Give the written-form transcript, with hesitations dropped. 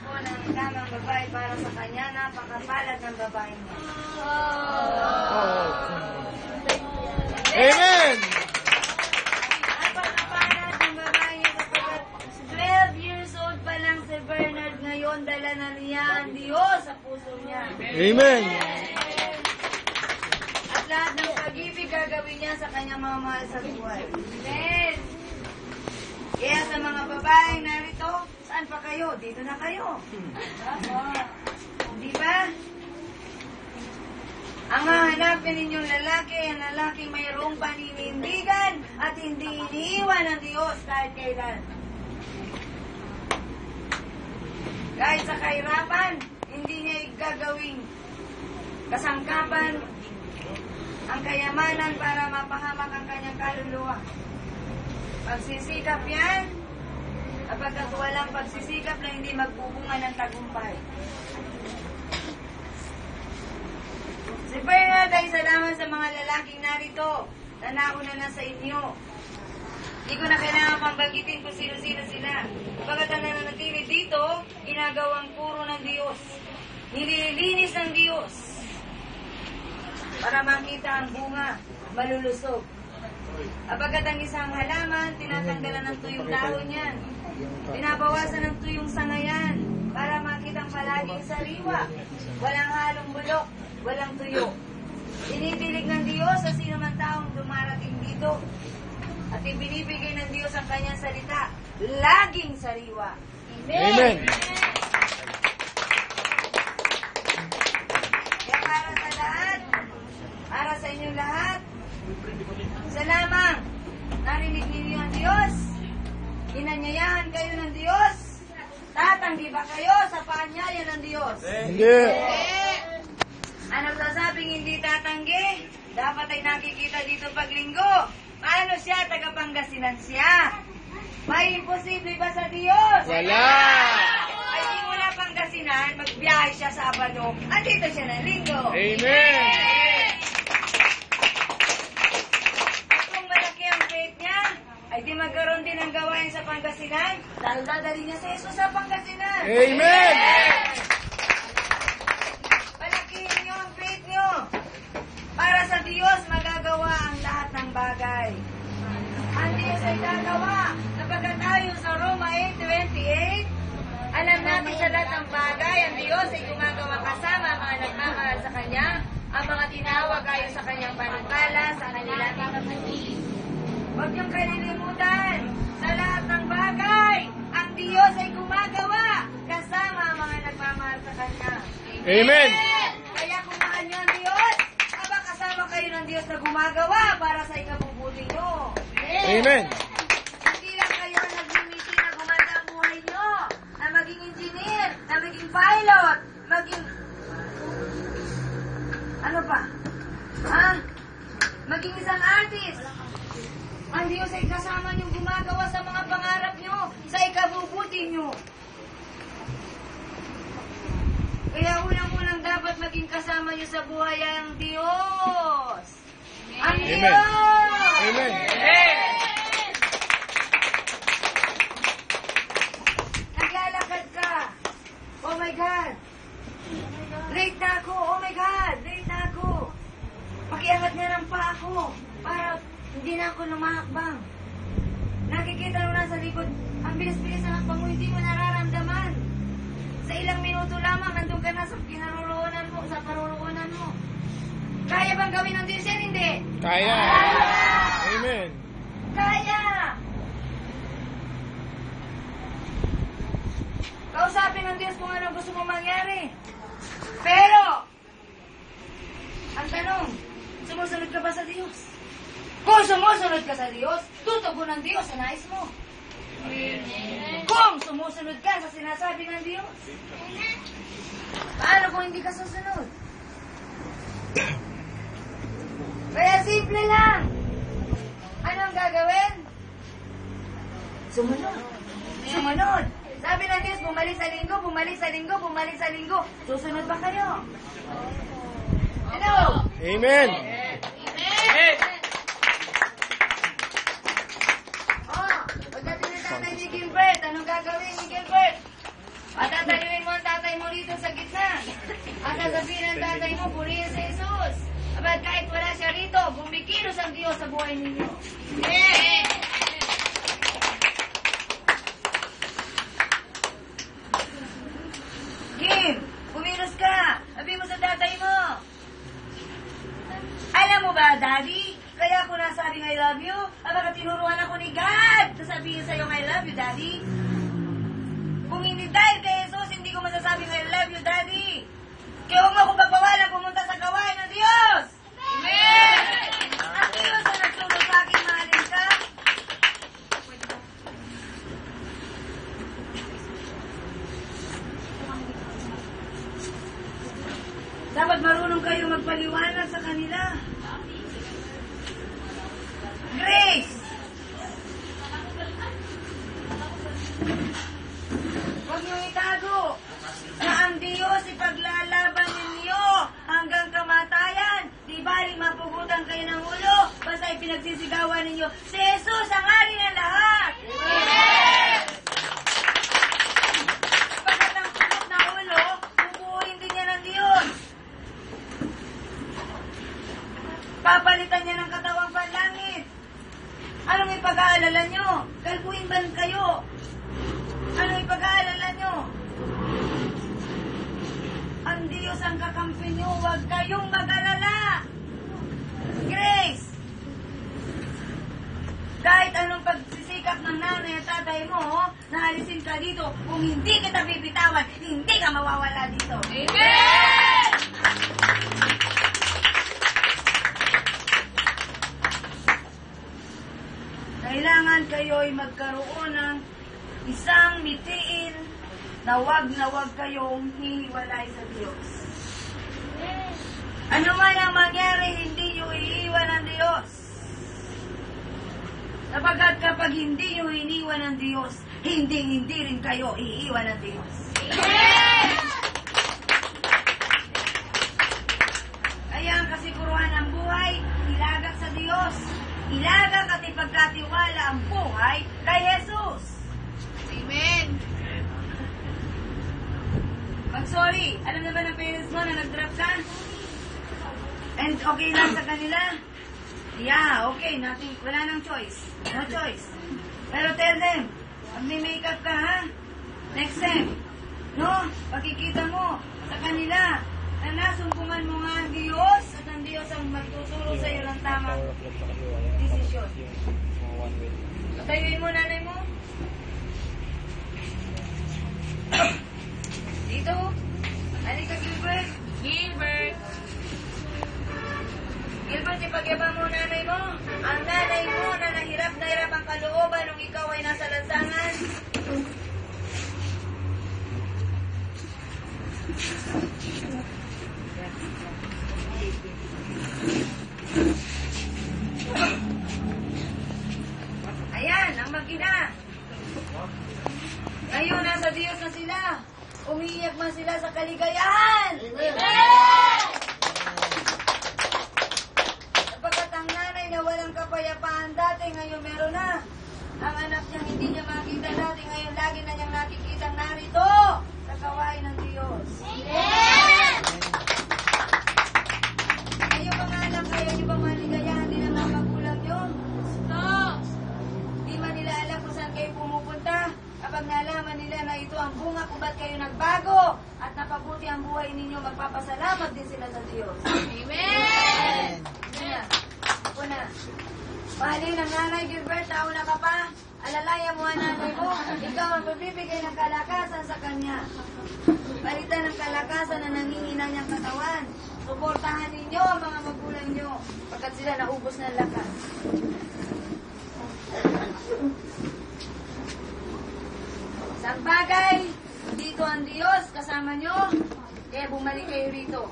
po ng tamang babae para sa kanya, napakapalad ng babae niya. Amen! Napakapalad ng babae niya sapagkat 12 years old pa lang si Bernard ngayon, dala na niya ang Diyos sa puso niya. Amen! At lahat ng pag-ibig gagawin niya sa kanyang mga mahal sa buhay. Amen! Kaya sa mga babaeng narito, saan pa kayo? Dito na kayo. Di ba? Ang hahanapin ninyong lalaki, ang lalaking mayroong paninindigan at hindi iniiwan ng Diyos kahit kailan. Kahit sa kahirapan, hindi niya igagawing kasangkapan ang kayamanan para mapahamak ang kanyang kaluluwa. Pagsisikap yan, kapagkat walang pagsisikap na hindi magbubunga ng tagumpay. Si Bernard ay isa lamang sa mga lalaking narito na nauna na sa inyo. Hindi ko na kailangan pambanggitin kung sino-sino sila. Kapagkat ang nananatili dito, ginagawang puro ng Diyos. Nililinis ng Diyos para makita ang bunga, malulusog. Kapagkat ang isang halaman, tinatanggalan ng tuyong dahon niyan. Pinabawasan ng tuyong sangayan para makitang palaging sariwa. Walang halong bulok, walang tuyo. Inidilig ng Diyos sa sino man taong dumarating dito. At ibinibigay ng Diyos ang kanyang salita, laging sariwa. Amen! Kaya para sa lahat, para sa inyong lahat, isa lamang, narinig ninyo ang Diyos, inanyayahan kayo ng Diyos, tatanggi ba kayo sa paanyaya ng Diyos? Hindi! Ang nagsasabing hindi tatanggi, dapat ay nakikita dito paglinggo. Paano siya? Tagapangasinan siya. May imposible ba sa Diyos? Wala! Ay di mula Pangasinan, magbiyahe siya sa Abano. Andito siya ng linggo. Amen! At kung malaki ang faith niya, ay di magkaroon din ng gawain sa Pangasinan dahil dadali niya sa Jesus sa Pangasinan. Amen! Palakihin niyo ang faith niyo. Para sa Diyos, magagawa ang lahat ng bagay. Ang Diyos ay gagawa. Kapag tayo sa Roma 8:28, alam natin sa lahat ng bagay, ang Diyos ay gumagawa kasama ang mga nagmamahal sa Kanya, ang mga tinawag ayon sa Kanyang panukala, sa kanilang kapatid. Huwag niyong kalilimutan, sa lahat ng bagay, ang Diyos ay gumagawa kasama ang mga nagmamahal sa Kanya. Amen! Kaya kung mahal niyo ang Diyos, aba kasama kayo ng Diyos na gumagawa para sa ikabubuti niyo. Amen! Hindi lang kayo nagmimiti na gumanda ang buhay niyo, na maging engineer, na maging pilot, maging... Ano pa? Ha? Maging isang artist. Ang Diyos ay kasama niyong gumagawa sa mga pangarap niyo, sa ikabubuti niyo. Kaya unang-unang dapat maging kasama niyo sa buhay ay ang Diyos. Ang Amen. Diyos! Amen! Naglalakad ka. Oh my God. Late na ako. Oh my God. Late na ako. Pakiangat nga ng paa ko para hindi na ako lumakbang. Nakikita mo na sa likod, ang bilis-bilis ng hakbang mo, hindi mo nararamdaman. Sa ilang minuto lamang, nandun ka na sa pinaroroonan mo, sa paroroonan mo. Kaya bang gawin ng Diyos yan? Hindi. Kaya! Kaya! Amen! Kaya! Kausapin ng Diyos kung ano gusto mo mangyari. Pero, ang tanong, sumusunod ka ba sa Diyos? Kung sumusunod ka sa Diyos, tutugon ng Diyos sa nais mo. Kung sumusunod ka sa sinasabi ng Diyos, paano kung hindi ka susunod? Kaya simple lang. Anong gagawin? Sumunod. Sumunod. Sabi ng Diyos, bumalik sa linggo, bumalik sa linggo, bumalik sa linggo. Susunod ba kayo? Hello? Amen! Oh, pagdating na tatay ni Gilbert, anong gagawin ni Gilbert? At tatalawin mo ang tatay mo rito sa gitna. At sasabihin ng tatay mo, purihin si Jesus. At kahit wala siya rito, bumikilos ang Diyos sa buhay ninyo. Amen! Kim, kumilos ka. Sabi mo sa tatay mo. Alam mo ba, Daddy? Kaya ako nasabing I love you. Baka tinuruan ako ni God. Sasabihin sa'yo, I love you, Daddy. Kung hindi dahil kay Jesus, hindi ko masasabing I love you, Daddy. Kaya huwag mo akong pagbawalan pumunta sa gawain ng Diyos. Amen! Ang Diyos ang nagturo sa akin, mahalin ka. Dapat marunong kayo magpaliwanag sa kanila. Grace! Huwag niyong itago na ang Diyos ipaglalaban ninyo hanggang kamatayan. Di baling mapugutan kayo ng ulo basta ipinagsisigawan ninyo. Si Jesus ang hari ng lahat! Amen! Pagkat ang pugot na ulo, pupuin din niya ng Diyos. Papalitan niya ng katawang panlangit. Anong ipag-aalala nyo? Kalbuin ba kayo? Anong ipag-aalala nyo? Ang Diyos ang kakampi nyo. Huwag kayong mag-alala. Grace! Kahit anong pagsisikap ng nanay at tatay mo, naalisin ka dito. Kung hindi kita bibitawan, hindi ka mawawala dito. Amen! Kailangan kayo'y magkaroon ng isang mitiin na wag kayong hihiwalay sa Diyos. Ano man ang mangyari, hindi nyo iiwan ng Diyos. Sapagkat kapag hindi nyo iniwan ng Diyos, hindi rin kayo iiwan ng Diyos. Amen! Kaya ang kasiguruhan ng buhay, ilagak sa Diyos. Ilagak at ipagkatiwala ang buhay kay Jesus. Amen. Mag-sorry. Alam naman ng parents mo na nag-drop ka? And okay lang sa kanila? Yeah, okay. Nothing, wala nang choice. No choice. Pero tell them, mag-makeup ka ha? Next time. No? Pakikita mo sa kanila na nasumpungan mo nga ang Diyos at ang Diyos ang magtuturo sa iyo ng tamang desisyon. Patayuin mo nanay mo. Dito. Halika Gilbert. Gilbert, ipagyabang mo nanay mo. Ang nanay mo na nahirap ang kalooban nung ikaw ay nasa lansangan. Ayan, ang mag-ina. Ngayon, nasa Diyos na sila. Umiiyak man sila sa kaligayahan. Amen! Sapagkat ang nanay na walang kapayapaan dati, ngayon meron na. Ang anak niya hindi niya makita dati, ngayon lagi na niyang nakikitang narito sa gawain ng Diyos. Amen! Kayo mga anak, kaya niyo bang maligayahan din ang mga magulang niyo? Stop! Di man nila alam kung saan kayo pumupunta. Kapag nalaman nila na ito ang bunga kung ba't kayo nagbago at napabuti ang buhay ninyo, magpapasalamat din sila sa Diyos. Amen! Amen! Ako na. Mahalin ang nanay, Gilbert, tauna ka pa. Alalayan mo ang nanay mo. Ikaw ang magbibigay ng kalakasan sa kanya. Palitan ng kalakasan na nangihina niyang katawan. Suportahan ninyo ang mga magulang nyo pagkat sila naubos ng lakas. Sa bagay, dito ang Diyos kasama nyo, kaya bumalik kayo rito.